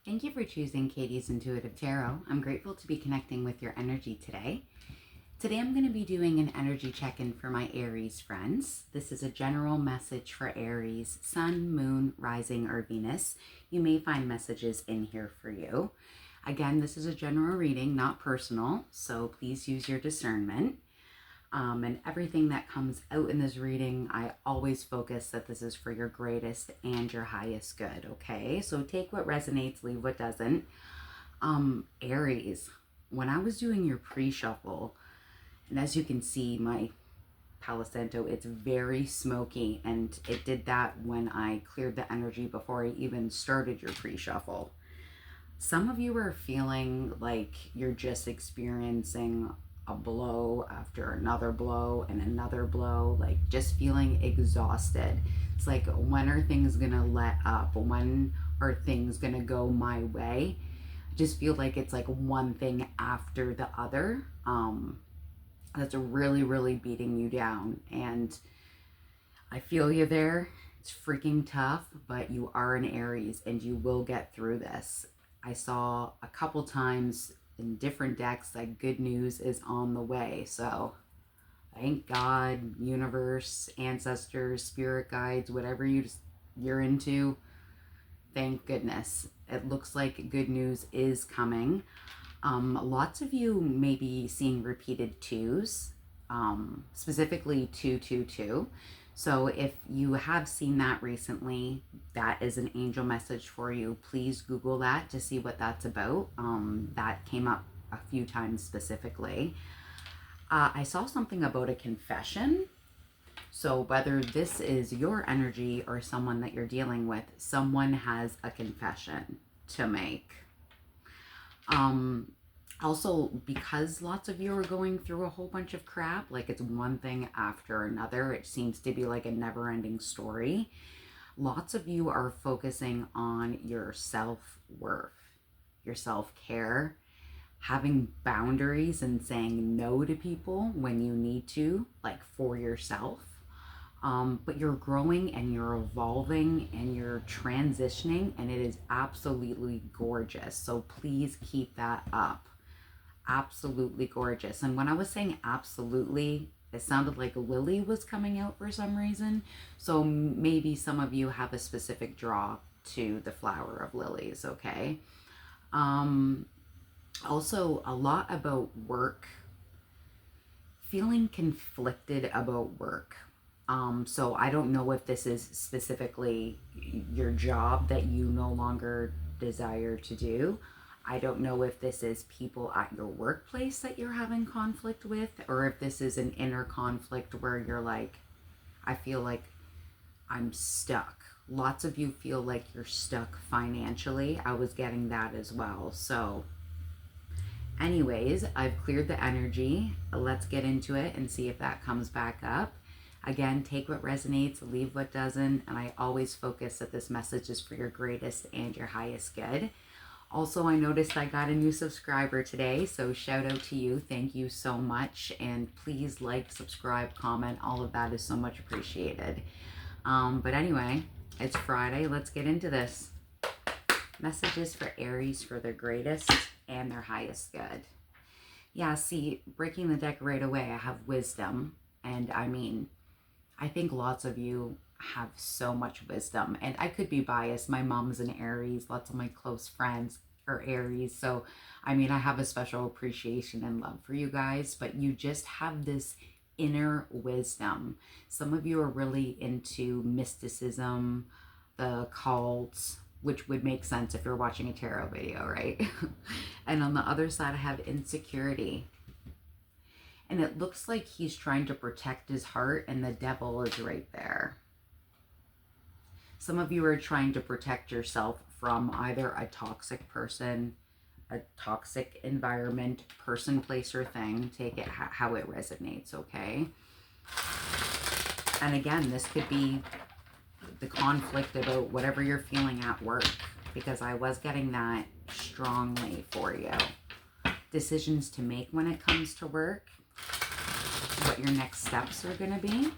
Thank you for choosing Katie's Intuitive Tarot. I'm grateful to be connecting with your energy today. Today I'm going to be doing an energy check-in for my Aries friends. This is a general message for Aries, Sun, Moon, Rising, or Venus. You may find messages in here for you. Again, this is a general reading, not personal, so please use your discernment. And everything that comes out in this reading, I always focus that this is for your greatest and your highest good, okay? So take what resonates, leave what doesn't. Aries, when I was doing your pre-shuffle, and as you can see, my Palo Santo, it's very smoky, and it did that when I cleared the energy before I even started your pre-shuffle. Some of you are feeling like you're just experiencing a blow after another blow and another blow, like just feeling exhausted. It's like, when are things gonna let up? When are things gonna go my way? I just feel like it's like one thing after the other. That's really, really beating you down. And I feel you there. It's freaking tough, but you are an Aries and you will get through this. I saw a couple times in different decks that good news is on the way. So thank God, universe, ancestors, spirit guides, whatever you're into, thank goodness. It looks like good news is coming. Lots of you may be seeing repeated twos, specifically 222. So if you have seen that recently, that is an angel message for you. Please Google that to see what that's about. That came up a few times specifically. I saw something about a confession. So whether this is your energy or someone that you're dealing with, someone has a confession to make. Also, because lots of you are going through a whole bunch of crap, like it's one thing after another, it seems to be like a never-ending story. Lots of you are focusing on your self-worth, your self-care, having boundaries and saying no to people when you need to, like for yourself. But you're growing and you're evolving and you're transitioning, and it is absolutely gorgeous. So please keep that up. Absolutely gorgeous. And when I was saying absolutely, it sounded like Lily was coming out for some reason. So maybe some of you have a specific draw to the flower of lilies, okay? Also, a lot about work, feeling conflicted about work. So I don't know if this is specifically your job that you no longer desire to do. I don't know if this is people at your workplace that you're having conflict with, or if this is an inner conflict where you're like, I feel like I'm stuck. Lots of you feel like you're stuck financially. I was getting that as well. So anyways, I've cleared the energy. Let's get into it and see if that comes back up. Again, take what resonates, leave what doesn't. And I always focus that this message is for your greatest and your highest good. Also, I noticed I got a new subscriber today, so shout out to you. Thank you so much. And please like, subscribe, comment. All of that is so much appreciated. But anyway, it's Friday. Let's get into this. Messages for Aries for their greatest and their highest good. Yeah, see, breaking the deck right away, I have wisdom. And I mean, I think lots of you have so much wisdom, and I could be biased. My mom's an Aries. Lots of my close friends are Aries. So, I mean, I have a special appreciation and love for you guys, but you just have this inner wisdom. Some of you are really into mysticism, the cults, which would make sense if you're watching a tarot video, right? And on the other side, I have insecurity. And it looks like he's trying to protect his heart, and the devil is right there. Some of you are trying to protect yourself from either a toxic person, a toxic environment, person, place, or thing. Take it how it resonates, okay? And again, this could be the conflict about whatever you're feeling at work, because I was getting that strongly for you. Decisions to make when it comes to work, what your next steps are going to be.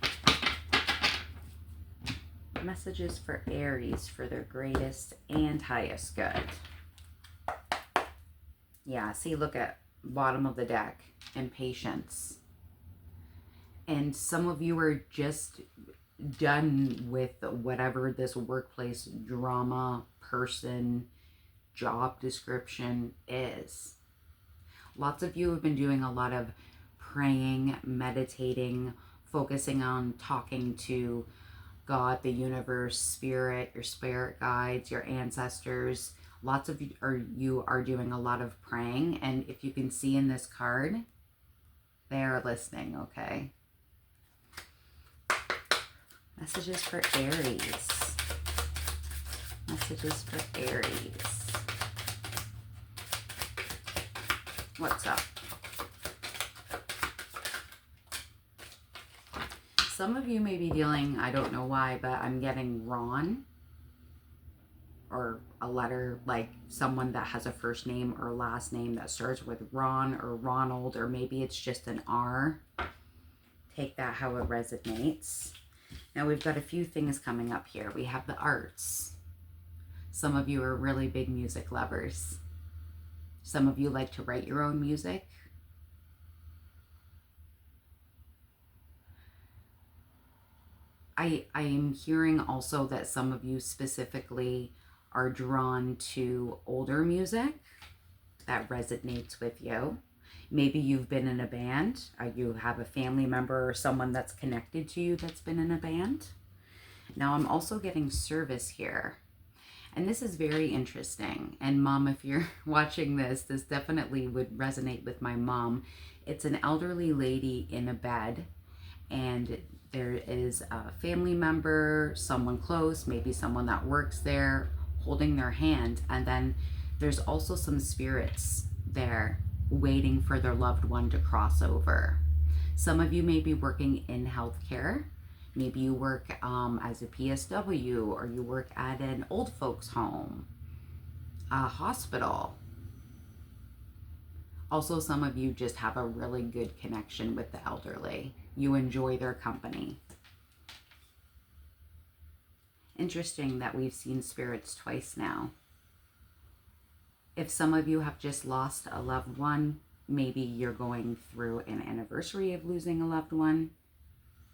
Messages for Aries for their greatest and highest good. Yeah, see, look at bottom of the deck, impatience. And some of you are just done with whatever this workplace drama, person, job description is. Lots of you have been doing a lot of praying, meditating, focusing on talking to God, the universe, spirit, your spirit guides, your ancestors. Lots of you are doing a lot of praying. And if you can see in this card, they are listening, okay? Messages for Aries. Messages for Aries. What's up? Some of you may be dealing, I don't know why, but I'm getting Ron, or a letter like someone that has a first name or last name that starts with Ron or Ronald, or maybe it's just an R. Take that how it resonates. Now we've got a few things coming up here. We have the arts. Some of you are really big music lovers. Some of you like to write your own music. I am hearing also that some of you specifically are drawn to older music that resonates with you. Maybe you've been in a band, you have a family member or someone that's connected to you that's been in a band. Now I'm also getting service here. And this is very interesting. And Mom, if you're watching this definitely would resonate with my mom. It's an elderly lady in a bed, and there is a family member, someone close, maybe someone that works there, holding their hand. And then there's also some spirits there waiting for their loved one to cross over. Some of you may be working in healthcare. Maybe you work as a PSW, or you work at an old folks home, a hospital. Also, some of you just have a really good connection with the elderly. You enjoy their company. Interesting that we've seen spirits twice now. If some of you have just lost a loved one, maybe you're going through an anniversary of losing a loved one.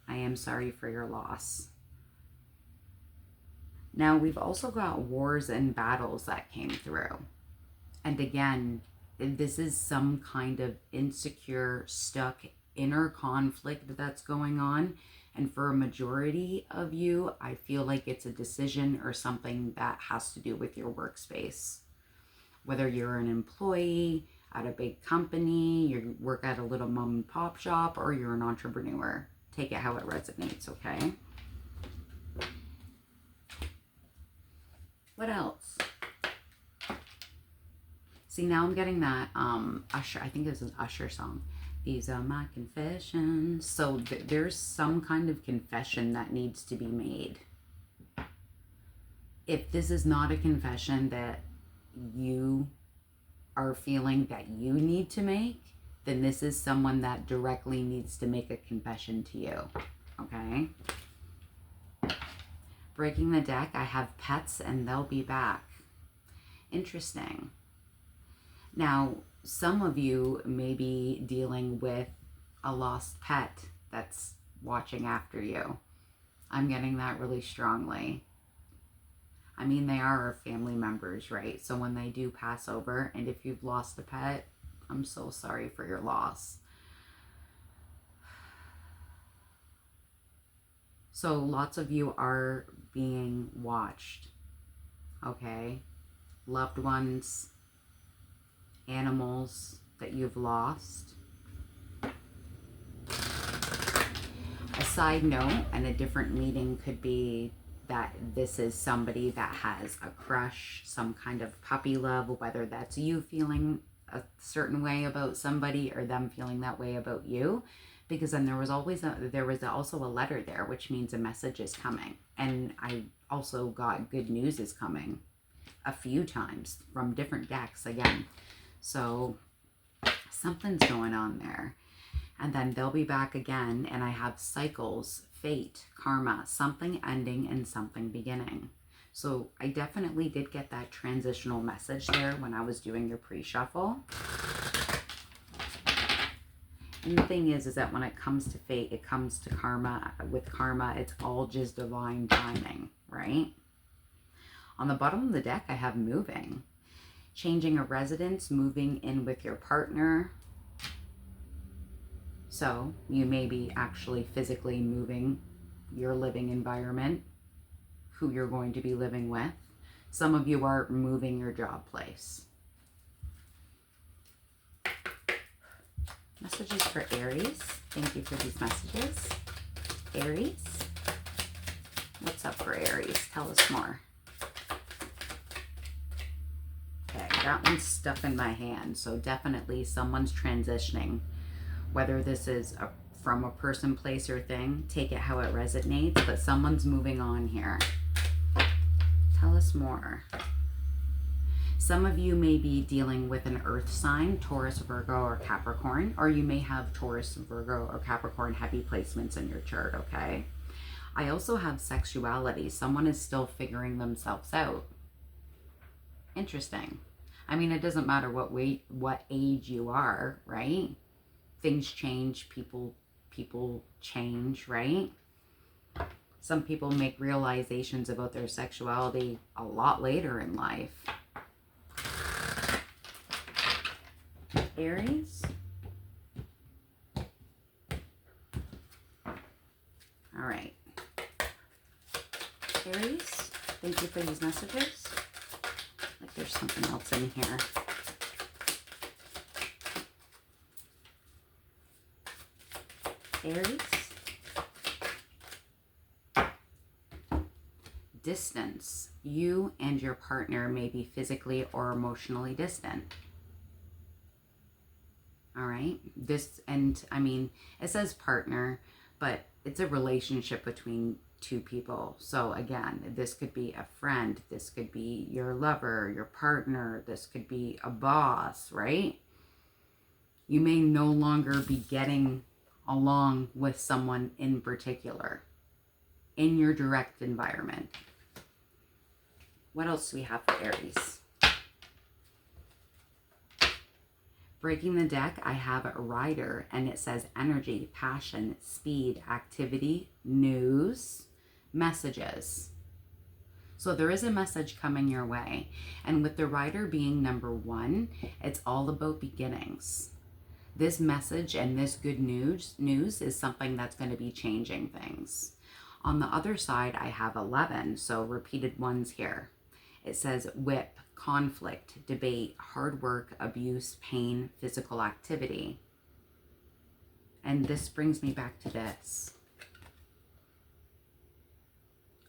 I am sorry for your loss. Now, we've also got wars and battles that came through. And again, this is some kind of insecure, stuck inner conflict that's going on. And for a majority of you, I feel like it's a decision or something that has to do with your workspace. Whether you're an employee at a big company, you work at a little mom and pop shop, or you're an entrepreneur. Take it how it resonates, okay? What else? See, now I'm getting that Usher, I think this is an Usher song. These are my confessions. So there's some kind of confession that needs to be made. If this is not a confession that you are feeling that you need to make, then this is someone that directly needs to make a confession to you, okay? Breaking the deck, I have pets and they'll be back. Interesting. Now, some of you may be dealing with a lost pet that's watching after you. I'm getting that really strongly. I mean, they are our family members, right? So when they do pass over, and if you've lost a pet, I'm so sorry for your loss. So lots of you are being watched, okay? Loved ones, animals that you've lost. A side note and a different meaning could be that this is somebody that has a crush, some kind of puppy love, whether that's you feeling a certain way about somebody or them feeling that way about you. Because then there was also a letter there, which means a message is coming. And I also got good news is coming a few times from different decks again. So something's going on there. And then they'll be back again. And I have cycles, fate, karma, something ending and something beginning. So I definitely did get that transitional message there when I was doing your pre-shuffle. And the thing is that when it comes to fate, it comes to karma. With karma, it's all just divine timing, right? On the bottom of the deck, I have moving. Changing a residence, moving in with your partner. So you may be actually physically moving your living environment, who you're going to be living with. Some of you are moving your job place. Messages for Aries. Thank you for these messages. Aries. What's up for Aries? Tell us more. Okay, that one's stuck in my hand. So definitely someone's transitioning. Whether this is from a person, place, or thing, take it how it resonates. But someone's moving on here. Tell us more. Some of you may be dealing with an earth sign, Taurus, Virgo, or Capricorn, or you may have Taurus, Virgo, or Capricorn heavy placements in your chart, okay? I also have sexuality. Someone is still figuring themselves out. Interesting. I mean, it doesn't matter what age you are, right? Things change, people change, right? Some people make realizations about their sexuality a lot later in life. Aries. All right. Aries, thank you for these messages. Like there's something else in here. Aries. Distance. You and your partner may be physically or emotionally distant. All right. I mean, it says partner, but it's a relationship between two people. So again, this could be a friend. This could be your lover, your partner. This could be a boss, right? You may no longer be getting along with someone in particular in your direct environment. What else do we have for Aries? Breaking the deck, I have a rider, and it says energy, passion, speed, activity, news, messages. So there is a message coming your way. And with the rider being number 1, it's all about beginnings. This message and this good news is something that's going to be changing things. On the other side, I have 11, so repeated ones here. It says whip, conflict, debate, hard work, abuse, pain, physical activity. And this brings me back to this.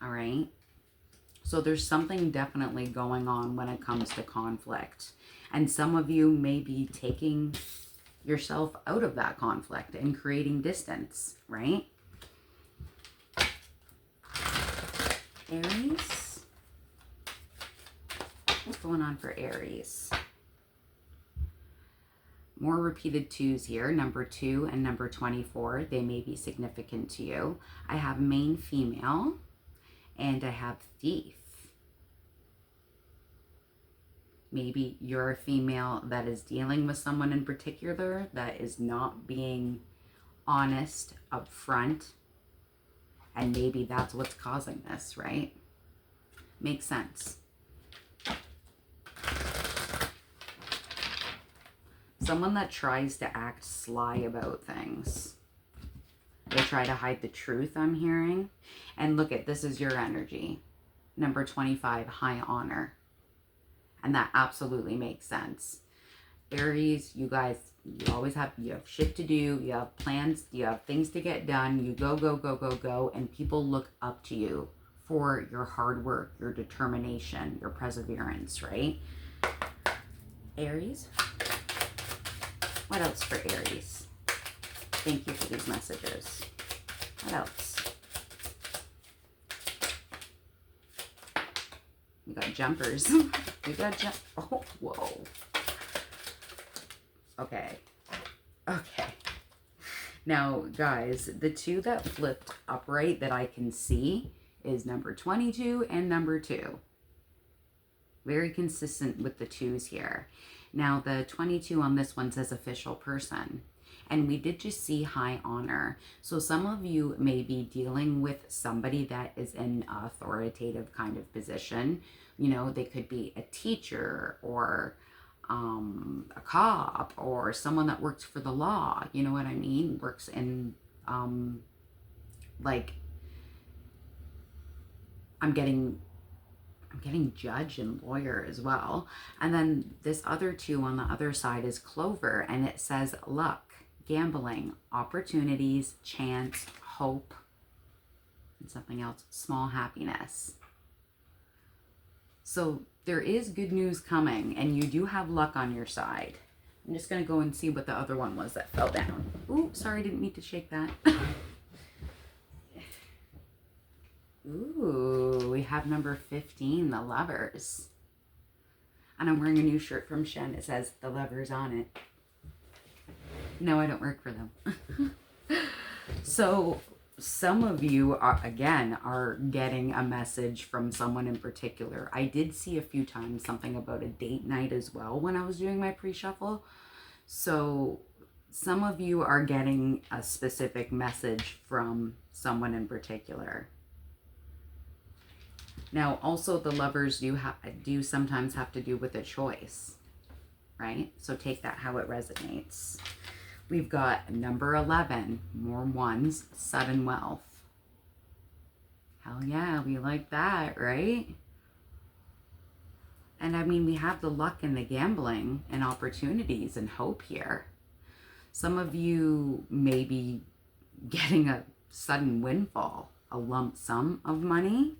All right. So there's something definitely going on when it comes to conflict. And some of you may be taking yourself out of that conflict and creating distance, right? Aries. What's going on for Aries? More repeated 2s here, number 2 and number 24. They may be significant to you. I have main female and I have thief. Maybe you're a female that is dealing with someone in particular that is not being honest up front. And maybe that's what's causing this, right? Makes sense. Someone that tries to act sly about things. They try to hide the truth, I'm hearing. And look at, this is your energy. Number 25, high honor. And that absolutely makes sense. Aries, you guys, you have shit to do. You have plans. You have things to get done. You go, go, go, go, go. And people look up to you for your hard work, your determination, your perseverance, right? Aries. What else for Aries? Thank you for these messages. What else? We got jumpers. We got oh, whoa. Okay. Okay. Now, guys, the 2 that flipped upright that I can see, is number 22 and number 2. Very consistent with the 2s here. Now the 22 on this one says official person. And we did just see high honor. So some of you may be dealing with somebody that is in an authoritative kind of position. You know, they could be a teacher or a cop or someone that works for the law. You know what I mean? Works in, like, I'm getting judge and lawyer as well. And then this other 2 on the other side is clover, and it says luck, gambling, opportunities, chance, hope, and something else, small happiness. So there is good news coming, and you do have luck on your side. I'm just going to go and see what the other one was that fell down. Ooh, sorry, didn't mean to shake that. Ooh, we have number 15, the Lovers. And I'm wearing a new shirt from Shen. It says the Lovers on it. No, I don't work for them. So some of you are, again, are getting a message from someone in particular. I did see a few times something about a date night as well when I was doing my pre-shuffle. So some of you are getting a specific message from someone in particular. Now, also the Lovers do sometimes have to do with a choice, right? So take that how it resonates. We've got number 11, more 1s, sudden wealth. Hell yeah, we like that, right? And I mean, we have the luck and the gambling and opportunities and hope here. Some of you may be getting a sudden windfall, a lump sum of money.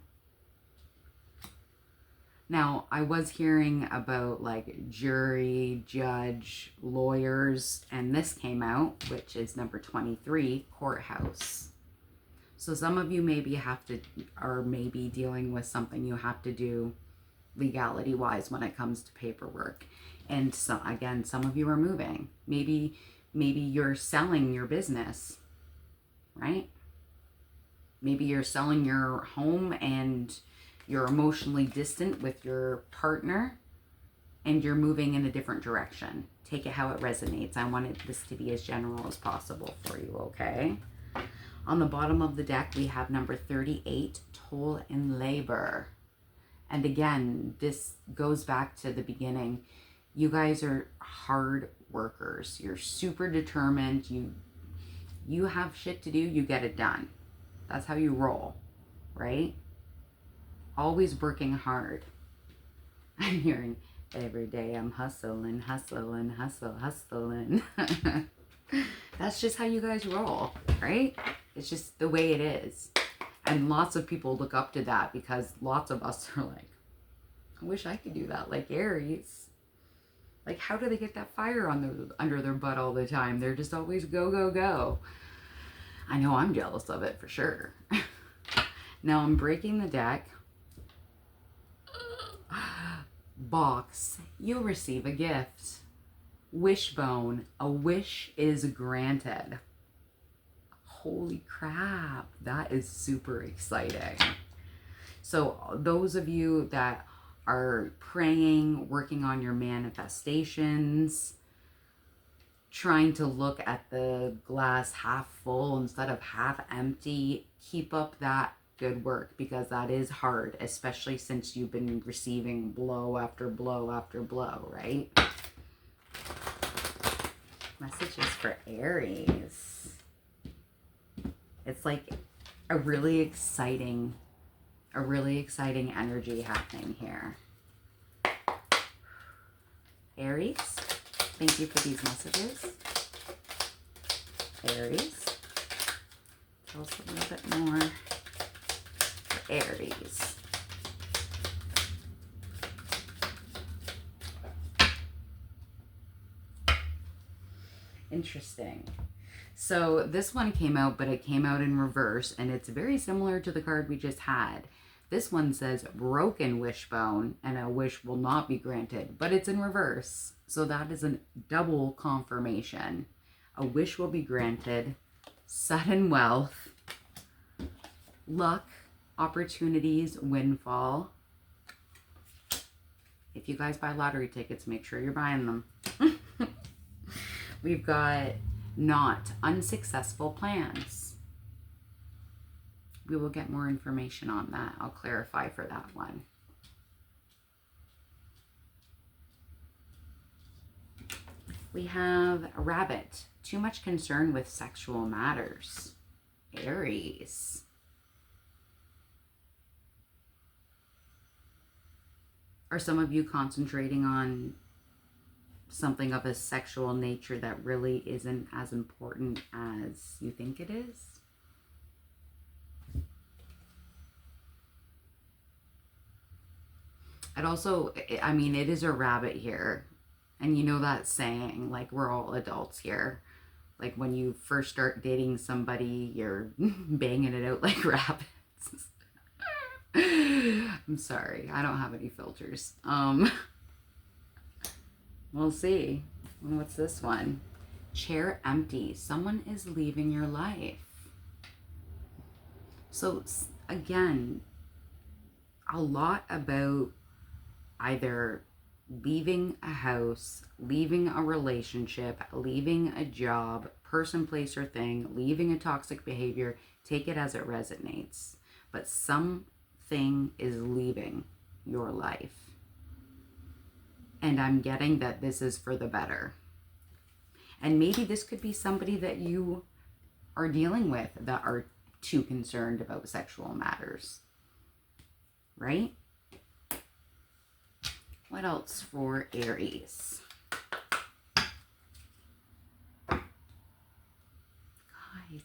Now, I was hearing about like jury, judge, lawyers, and this came out, which is number 23, courthouse. So some of you maybe or maybe dealing with something you have to do legality-wise when it comes to paperwork. And so again, some of you are moving. Maybe you're selling your business, right? Maybe you're selling your home and you're emotionally distant with your partner and you're moving in a different direction. Take it how it resonates. I wanted this to be as general as possible for you, okay? On the bottom of the deck, we have number 38, toil and labor. And again, this goes back to the beginning. You guys are hard workers. You're super determined. You have shit to do, you get it done. That's how you roll, right? Always working hard. I'm hearing every day I'm hustling. That's just how you guys roll, right? It's just the way it is. And lots of people look up to that because lots of us are like, I wish I could do that like Aries. Like, how do they get that fire under their butt all the time? They're just always go, go, go. I know I'm jealous of it for sure. Now I'm breaking the deck. Box, you'll receive a gift. Wishbone, a wish is granted. Holy crap, that is super exciting. So those of you that are praying, working on your manifestations, trying to look at the glass half full instead of half empty, keep up that good work, because that is hard, especially since you've been receiving blow after blow after blow, right? Messages for Aries. It's like a really exciting energy happening here. Aries, thank you for these messages. Aries, tell us a little bit more. Aries. Interesting. So this one came out, but it came out in reverse, and it's very similar to the card we just had. This one says broken wishbone, and a wish will not be granted, but it's in reverse. So that is a double confirmation. A wish will be granted, sudden wealth, luck, Opportunities, windfall. If you guys buy lottery tickets, make sure you're buying them. We've got not, unsuccessful plans. We will get more information on that. I'll clarify for that one. We have a rabbit. Too much concern with sexual matters. Aries. Are some of you concentrating on something of a sexual nature that really isn't as important as you think it is? It also, I mean, it is a rabbit here. And you know that saying, like, we're all adults here. Like, when you first start dating somebody, you're banging it out like rabbits. I'm sorry, I don't have any filters. We'll see. What's this one? Chair empty. Someone is leaving your life. So, again, a lot about either leaving a house, leaving a relationship, leaving a job, person, place, or thing, leaving a toxic behavior. Take it as it resonates. But something is leaving your life. And I'm getting that this is for the better. And maybe this could be somebody that you are dealing with that are too concerned about sexual matters. Right? What else for Aries? Guys,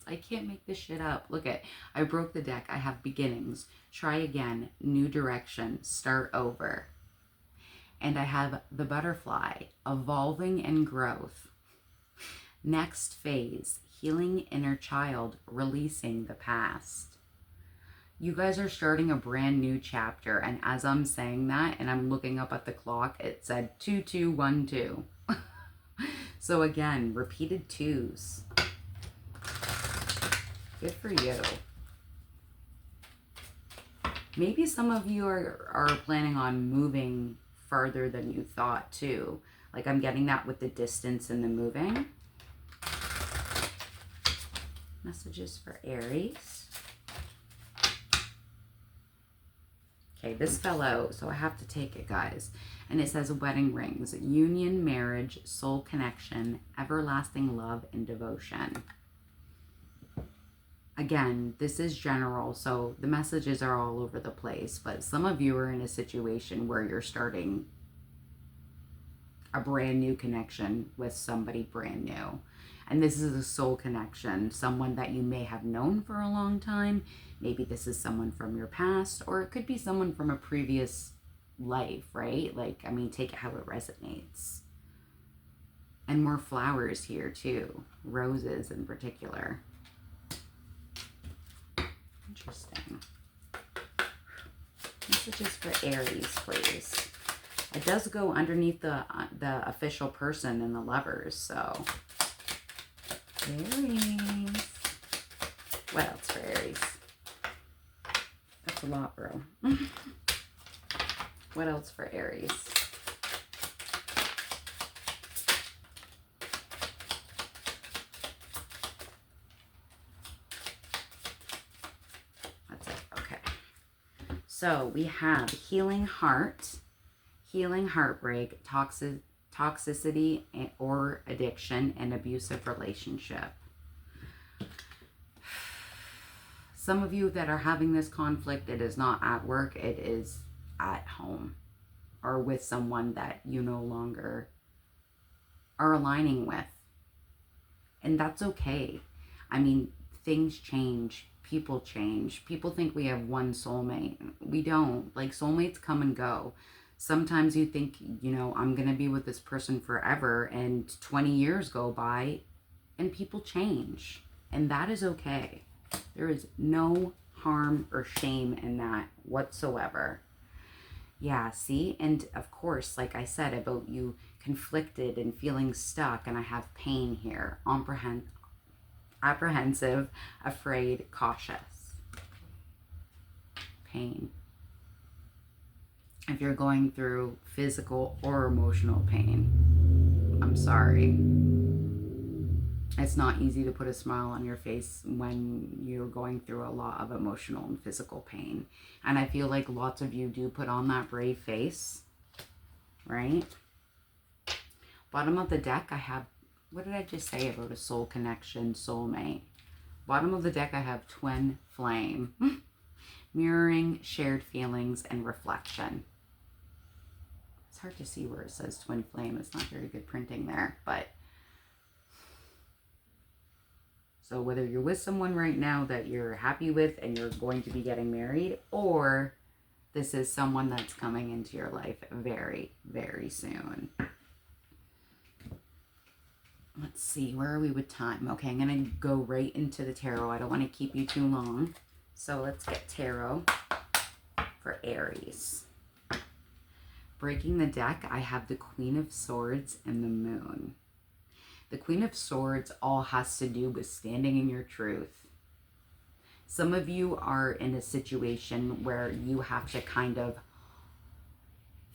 I can't make this shit up. Look at, I broke the deck. I have beginnings. Try again. New direction. Start over. And I have the butterfly. Evolving and growth. Next phase. Healing inner child. Releasing the past. You guys are starting a brand new chapter, and as I'm saying that, and I'm looking up at the clock, it said 2212. So again, repeated twos. Good for you. Maybe some of you are planning on moving farther than you thought too. Like, I'm getting that with the distance and the moving. Messages for Aries. Okay, this fell out, so I have to take it, guys. And it says wedding rings, union, marriage, soul connection, everlasting love, and devotion. Again, this is general, so the messages are all over the place. But some of you are in a situation where you're starting a brand new connection with somebody brand new. And this is a soul connection, someone that you may have known for a long time. Maybe this is someone from your past, or it could be someone from a previous life, right? Like, I mean, take it how it resonates. And more flowers here too, roses in particular. Interesting. Messages for Aries, please. It does go underneath the official person and the lovers, so... Aries. What else for Aries? That's a lot, bro. What else for Aries? That's it. Okay. So we have healing heart, healing heartbreak, toxicity or addiction, and abusive relationship. Some of you that are having this conflict, it is not at work, it is at home or with someone that you no longer are aligning with. And that's okay. I mean, things change, people change. People think we have one soulmate. We don't. Like, soulmates come and go. Sometimes you think, you know, I'm going to be with this person forever, and 20 years go by and people change. And that is okay. There is no harm or shame in that whatsoever. Yeah, see? And of course, like I said about you conflicted and feeling stuck, and I have pain here. Apprehensive, afraid, cautious. pain. If you're going through physical or emotional pain, I'm sorry. It's not easy to put a smile on your face when you're going through a lot of emotional and physical pain. And I feel like lots of you do put on that brave face, right? Bottom of the deck, I have, what did I just say about a soul connection, soulmate? Bottom of the deck, I have twin flame, mirroring shared feelings and reflection. It's hard to see where it says twin flame. It's not very good printing there, but so whether you're with someone right now that you're happy with and you're going to be getting married, or this is someone that's coming into your life very, very soon. Let's see, where are we with time? Okay, I'm going to go right into the tarot. I don't want to keep you too long. So let's get tarot for Aries. Breaking the deck, I have the Queen of Swords and the Moon. The Queen of Swords all has to do with standing in your truth. Some of you are in a situation where you have to kind of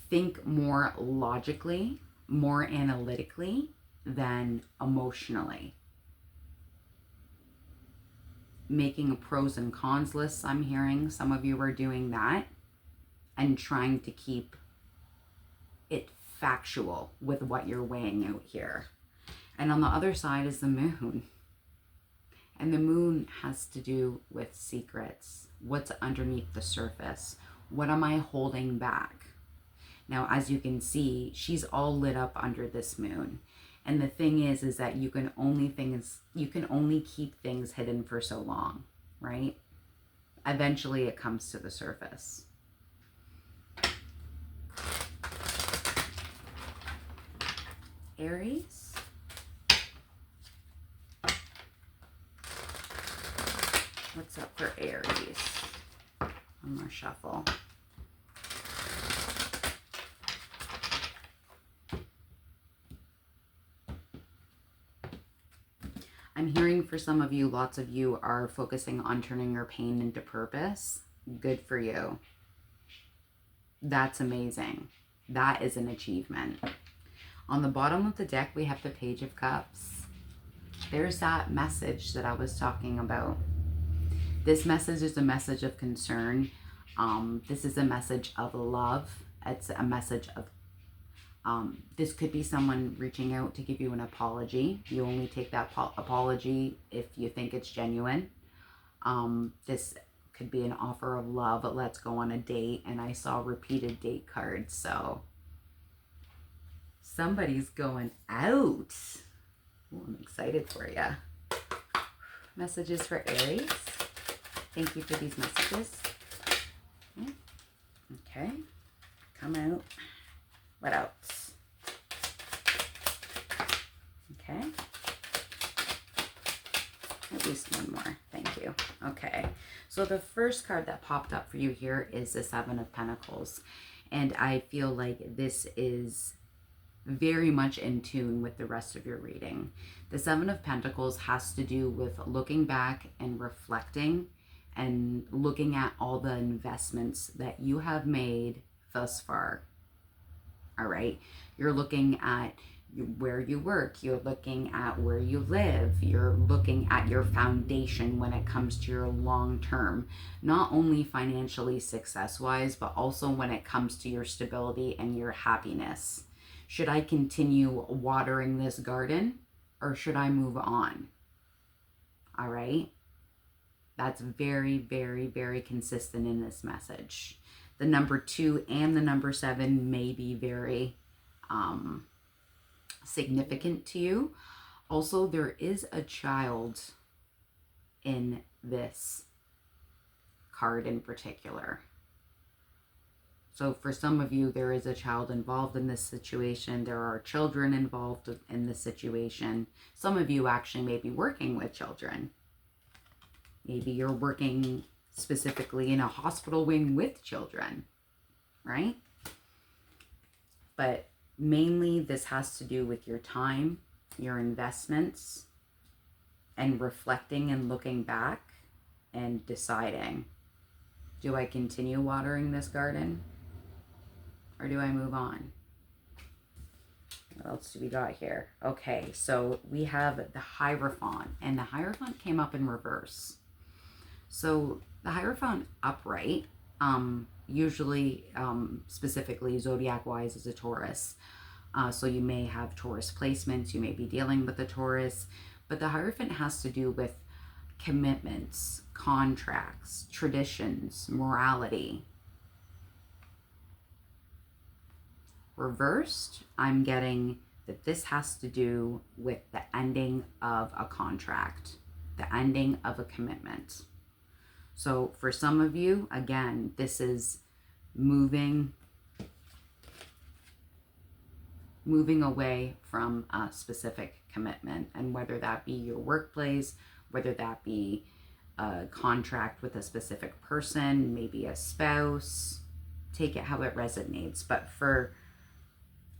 think more logically, more analytically than emotionally. Making a pros and cons list, I'm hearing some of you are doing that and trying to keep it factual with what you're weighing out here. And on the other side is the Moon. And the Moon has to do with secrets. What's underneath the surface? What am I holding back? Now, as you can see, she's all lit up under this Moon. And the thing is that you can only keep things hidden for so long, right? Eventually it comes to the surface. Aries. What's up for Aries? One more shuffle. I'm hearing for some of you, lots of you are focusing on turning your pain into purpose. Good for you. That's amazing. That is an achievement. On the bottom of the deck, we have the Page of Cups. There's that message that I was talking about. This message is a message of concern. This is a message of love. It's a message of this could be someone reaching out to give you an apology. You only take that apology if you think it's genuine. This could be an offer of love. Let's go on a date. And I saw repeated date cards. So somebody's going out. Ooh, I'm excited for you. Messages for Aries. Thank you for these messages. Okay. Come out. What else? Okay. At least one more. Thank you. Okay. So the first card that popped up for you here is the Seven of Pentacles. And I feel like this is very much in tune with the rest of your reading. The Seven of Pentacles has to do with looking back and reflecting and looking at all the investments that you have made thus far. All right. You're looking at where you work. You're looking at where you live. You're looking at your foundation when it comes to your long term, not only financially success wise, but also when it comes to your stability and your happiness. Should I continue watering this garden or should I move on? All right. That's very, very, very consistent in this message. The number 2 and the number 7 may be very significant to you. Also, there is a child in this card in particular. So for some of you, there is a child involved in this situation. There are children involved in this situation. Some of you actually may be working with children. Maybe you're working specifically in a hospital wing with children, right? But mainly this has to do with your time, your investments, and reflecting and looking back and deciding. Do I continue watering this garden? Or do I move on? What else do we got here? Okay, so we have the Hierophant, and the Hierophant came up in reverse. So the Hierophant upright, usually specifically zodiac-wise is a Taurus. So you may have Taurus placements, you may be dealing with a Taurus, but the Hierophant has to do with commitments, contracts, traditions, morality. Reversed, I'm getting that this has to do with the ending of a contract, the ending of a commitment. So for some of you, again, this is moving away from a specific commitment, and whether that be your workplace, whether that be a contract with a specific person, maybe a spouse, take it how it resonates. But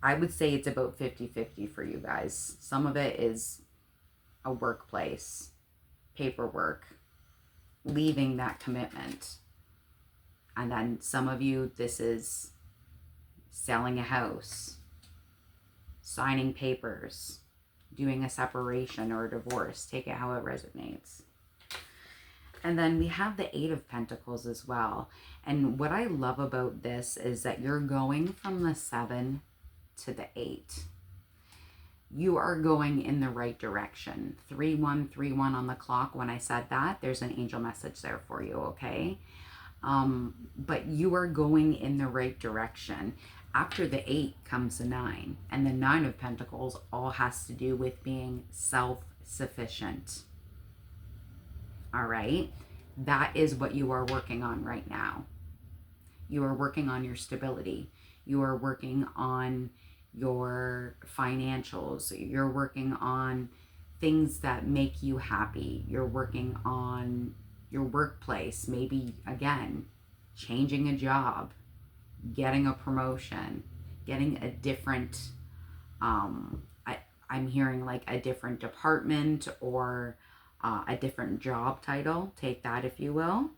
I would say it's about 50-50 for you guys. Some of it is a workplace, paperwork, leaving that commitment. And then some of you, this is selling a house, signing papers, doing a separation or a divorce. Take it how it resonates. And then we have the Eight of Pentacles as well. And what I love about this is that you're going from the 7 to the 8. You are going in the right direction. 3131 on the clock. When I said that, there's an angel message there for you, okay? But you are going in the right direction. After the 8 comes the 9, and the 9 of Pentacles all has to do with being self-sufficient. All right? That is what you are working on right now. You are working on your stability. You are working on your financials. You're working on things that make you happy. You're working on your workplace. Maybe, again, changing a job, getting a promotion, getting a different, I'm hearing like a different department or a different job title. Take that if you will.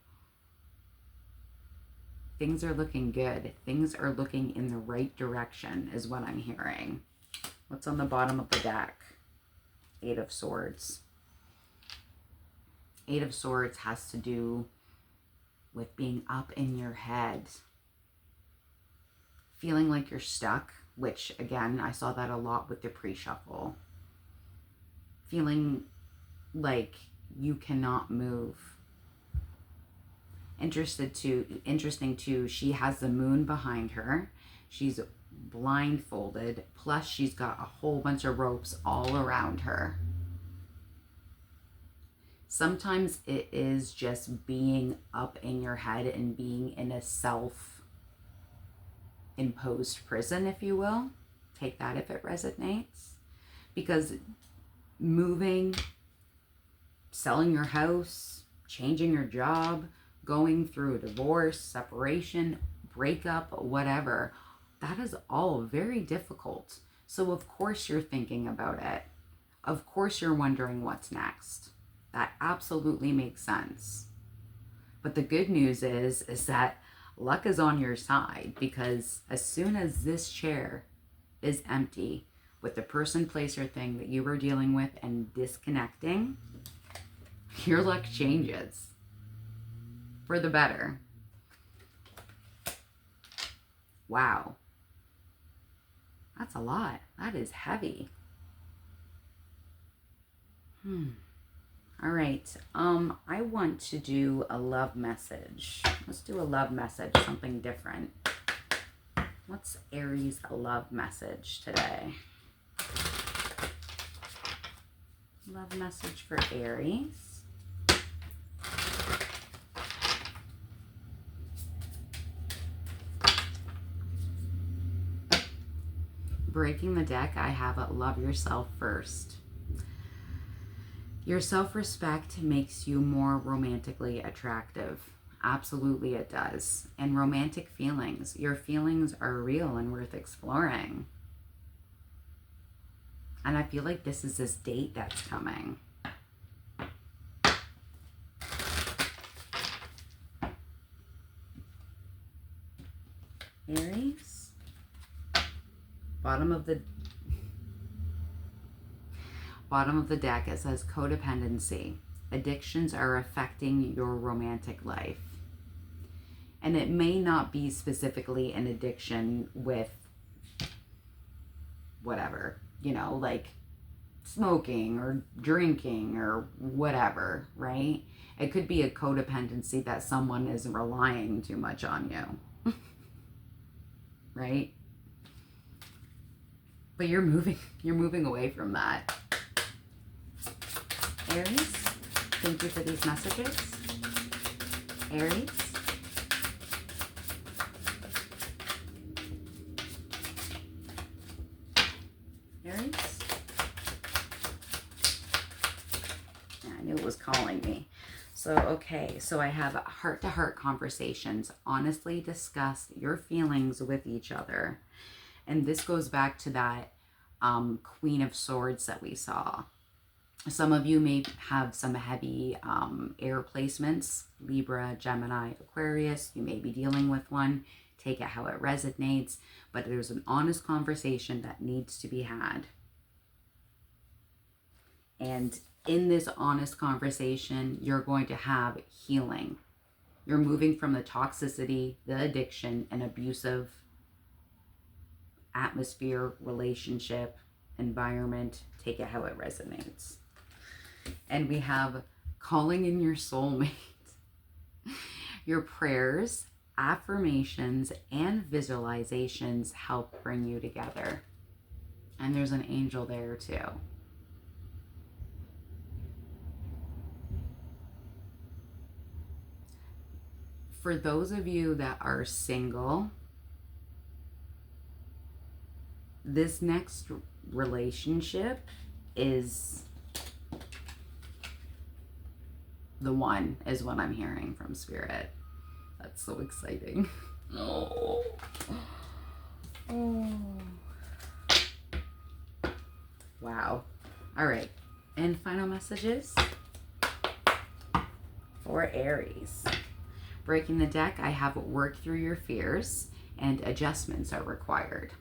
Things are looking good. Things are looking in the right direction is what I'm hearing. What's on the bottom of the deck? Eight of Swords. Eight of Swords has to do with being up in your head. Feeling like you're stuck, which again, I saw that a lot with the pre-shuffle. Feeling like you cannot move. Interesting too, she has the moon behind her. She's blindfolded, plus she's got a whole bunch of ropes all around her. Sometimes it is just being up in your head and being in a self-imposed prison, if you will. Take that if it resonates. Because moving, selling your house, changing your job, going through a divorce, separation, breakup, whatever, that is all very difficult. So of course you're thinking about it. Of course you're wondering what's next. That absolutely makes sense. But the good news is that luck is on your side, because as soon as this chair is empty with the person, place, or thing that you were dealing with and disconnecting, your luck changes for the better. Wow. That's a lot. That is heavy. All right. I want to do a love message. Let's do a love message, something different. What's Aries' love message today? Love message for Aries. Breaking the deck, I have love yourself first. Your self-respect makes you more romantically attractive. Absolutely it does. And romantic feelings. Your feelings are real and worth exploring. And I feel like this is this date that's coming. bottom of the deck, it says codependency. Addictions are affecting your romantic life. And it may not be specifically an addiction with whatever, like smoking or drinking or whatever, right? It could be a codependency that someone is relying too much on you, right? But you're moving away from that. Aries, thank you for these messages. Aries. Aries. Yeah, I knew it was calling me. So, okay, so I have heart-to-heart conversations. Honestly discuss your feelings with each other. And this goes back to that Queen of Swords that we saw. Some of you may have some heavy air placements, Libra, Gemini, Aquarius. You may be dealing with one. Take it how it resonates. But there's an honest conversation that needs to be had. And in this honest conversation, you're going to have healing. You're moving from the toxicity, the addiction, and abusive atmosphere, relationship, environment. Take it how it resonates. And we have calling in your soulmate. Your prayers, affirmations, and visualizations help bring you together. And there's an angel there too. For those of you that are single, this next relationship is the one, is what I'm hearing from Spirit. That's so exciting. Oh. Oh. Wow. All right. And final messages for Aries. Breaking the deck, I have work through your fears and adjustments are required.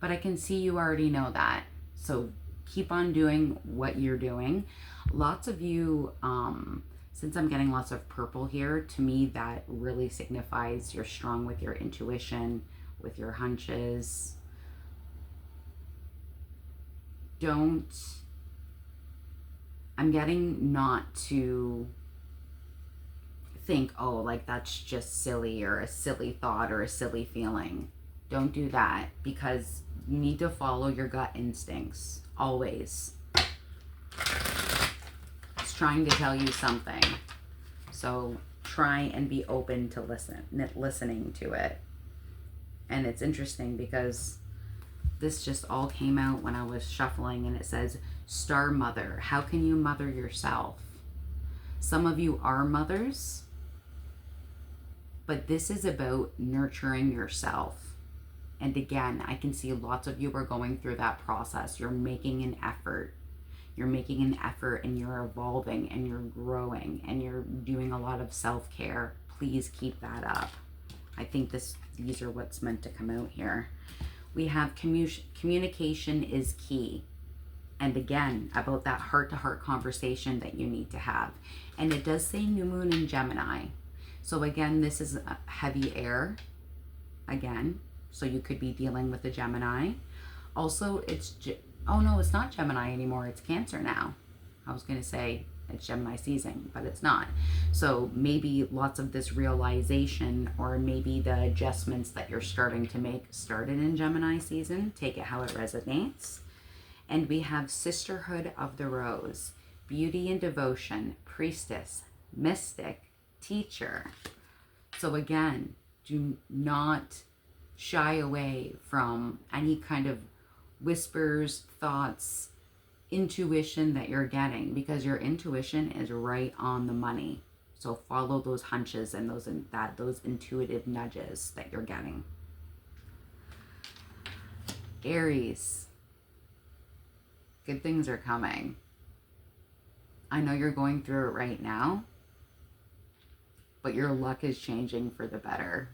But I can see you already know that. So keep on doing what you're doing. Lots of you, since I'm getting lots of purple here, to me that really signifies you're strong with your intuition, with your hunches. I'm getting not to think, oh, like that's just silly or a silly thought or a silly feeling. Don't do that, because you need to follow your gut instincts always. It's trying to tell you something. So try and be open to listening to it. And it's interesting because this just all came out when I was shuffling, and it says, Star Mother, how can you mother yourself? Some of you are mothers, but this is about nurturing yourself. And again, I can see lots of you are going through that process. You're making an effort. You're making an effort and you're evolving and you're growing and you're doing a lot of self-care. Please keep that up. I think these are what's meant to come out here. We have communication is key. And again, about that heart-to-heart conversation that you need to have. And it does say new moon in Gemini. So again, this is heavy air. Again, so you could be dealing with a Gemini. Also, oh no, it's not Gemini anymore. It's Cancer now. I was going to say it's Gemini season, but it's not. So maybe lots of this realization, or maybe the adjustments that you're starting to make started in Gemini season. Take it how it resonates. And we have Sisterhood of the Rose, Beauty and Devotion, Priestess, Mystic, Teacher. So again, do not shy away from any kind of whispers, thoughts, intuition that you're getting, because your intuition is right on the money. So follow those hunches and those intuitive nudges that you're getting. Aries, good things are coming. I know you're going through it right now, but your luck is changing for the better.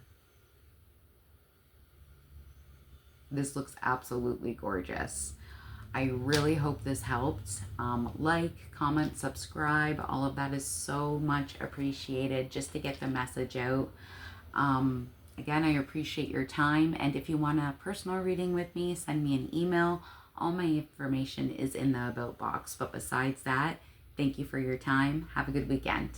This looks absolutely gorgeous. I really hope this helped. Like, comment, subscribe. All of that is so much appreciated just to get the message out. Again, I appreciate your time. And if you want a personal reading with me, send me an email. All my information is in the About box. But besides that, thank you for your time. Have a good weekend.